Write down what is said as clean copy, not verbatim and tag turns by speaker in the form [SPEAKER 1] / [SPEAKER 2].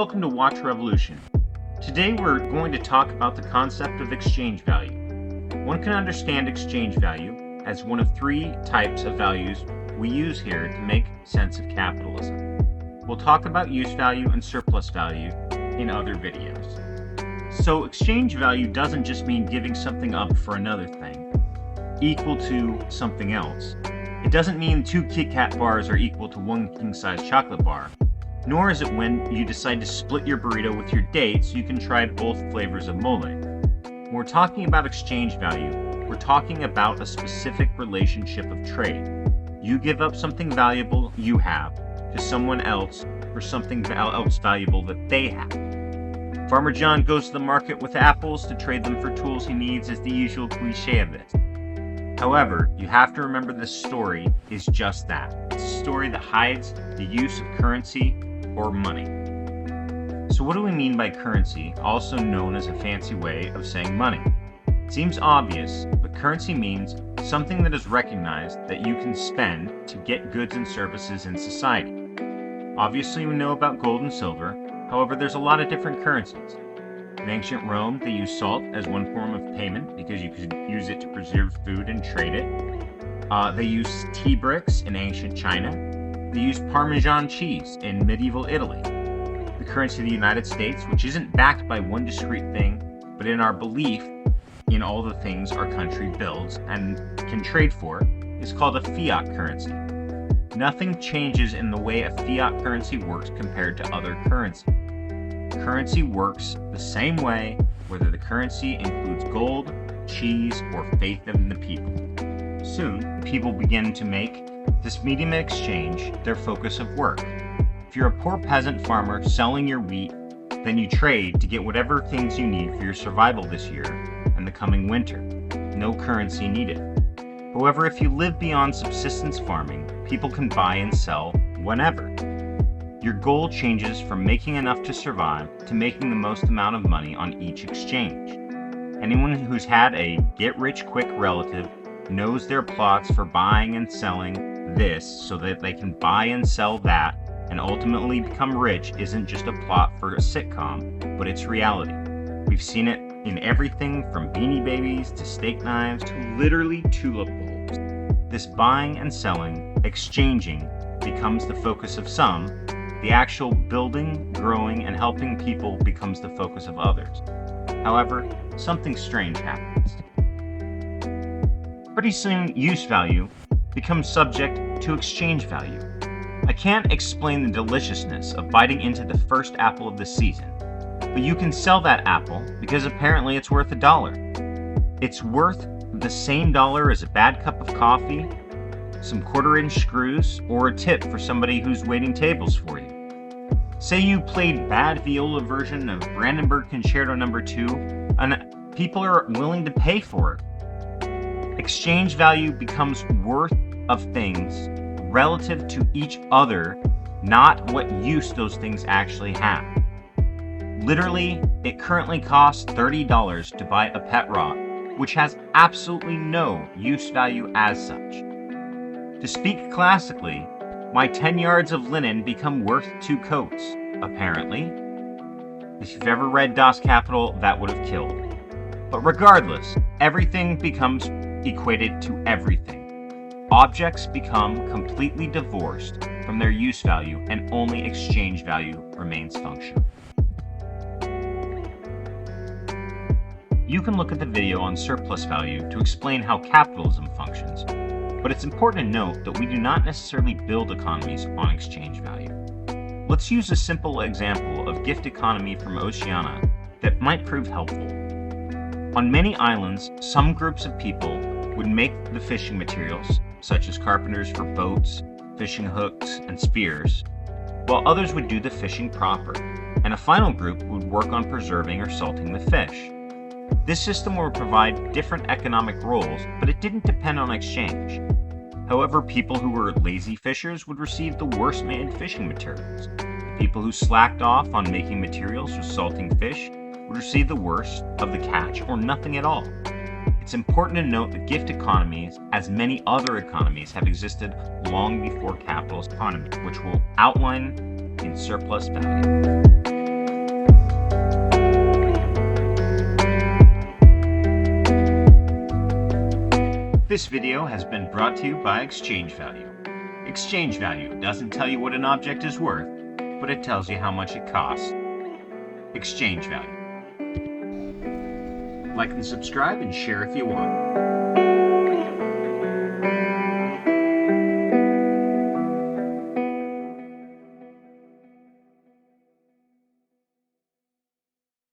[SPEAKER 1] welcome to Watch Revolution. Today we're going to talk about the concept of exchange value. One can understand exchange value as one of three types of values we use here to make sense of capitalism. We'll talk about use value and surplus value in other videos. So exchange value doesn't just mean giving something up for another thing, equal to something else. It doesn't mean 2 Kit Kat bars are equal to 1 king-size chocolate bar. Nor is it when you decide to split your burrito with your date so you can try both flavors of mole. When we're talking about exchange value, we're talking about a specific relationship of trade. You give up something valuable you have to someone else for something else valuable that they have. Farmer John goes to the market with apples to trade them for tools he needs is the usual cliche of it. However, you have to remember this story is just that. It's a story that hides the use of currency or money. So what do we mean by currency, also known as a fancy way of saying money? It seems obvious, but currency means something that is recognized that you can spend to get goods and services in society. Obviously we know about gold and silver, however there's a lot of different currencies. In ancient Rome, they used salt as one form of payment because you could use it to preserve food and trade it. They used tea bricks in ancient China. They used Parmesan cheese in medieval Italy. The currency of the United States, which isn't backed by one discrete thing, but in our belief in all the things our country builds and can trade for, is called a fiat currency. Nothing changes in the way a fiat currency works compared to other currency. Currency works the same way whether the currency includes gold, cheese, or faith in the people. Soon, people begin to make this medium of exchange their focus of work. If you're a poor peasant farmer selling your wheat, then you trade to get whatever things you need for your survival this year and the coming winter. No currency needed. However, if you live beyond subsistence farming, people can buy and sell whenever. Your goal changes from making enough to survive to making the most amount of money on each exchange. Anyone who's had a get-rich-quick relative knows their plots for buying and selling this so that they can buy and sell that and ultimately become rich isn't just a plot for a sitcom, but it's reality. We've seen it in everything from Beanie Babies to steak knives to literally tulip bulbs. This buying and selling, exchanging, becomes the focus of some. The actual building, growing, and helping people becomes the focus of others. However, something strange happens. Pretty soon, use value becomes subject to exchange value. I can't explain the deliciousness of biting into the first apple of the season, but you can sell that apple because apparently it's worth $1. It's worth the same dollar as a bad cup of coffee, some quarter-inch screws, or a tip for somebody who's waiting tables for you. Say you played bad viola version of Brandenburg Concerto No. 2, and people are willing to pay for it. Exchange value becomes worth of things relative to each other, not what use those things actually have. Literally, it currently costs $30 to buy a pet rock, which has absolutely no use value as such. To speak classically, my 10 yards of linen become worth 2 coats, apparently. If you've ever read Das Kapital, that would have killed. But regardless, everything becomes equated to everything. Objects become completely divorced from their use value and only exchange value remains functional. You can look at the video on surplus value to explain how capitalism functions, but it's important to note that we do not necessarily build economies on exchange value. Let's use a simple example of gift economy from Oceania that might prove helpful. On many islands, some groups of people would make the fishing materials, such as carpenters for boats, fishing hooks, and spears, while others would do the fishing proper, and a final group would work on preserving or salting the fish. This system would provide different economic roles, but it didn't depend on exchange. However, people who were lazy fishers would receive the worst made fishing materials. People who slacked off on making materials for salting fish would receive the worst of the catch or nothing at all. It's important to note that gift economies, as many other economies, have existed long before capitalist economy, which we'll outline in surplus value. This video has been brought to you by Exchange Value. Exchange Value doesn't tell you what an object is worth, but it tells you how much it costs. Exchange Value. Like and subscribe and share if you want.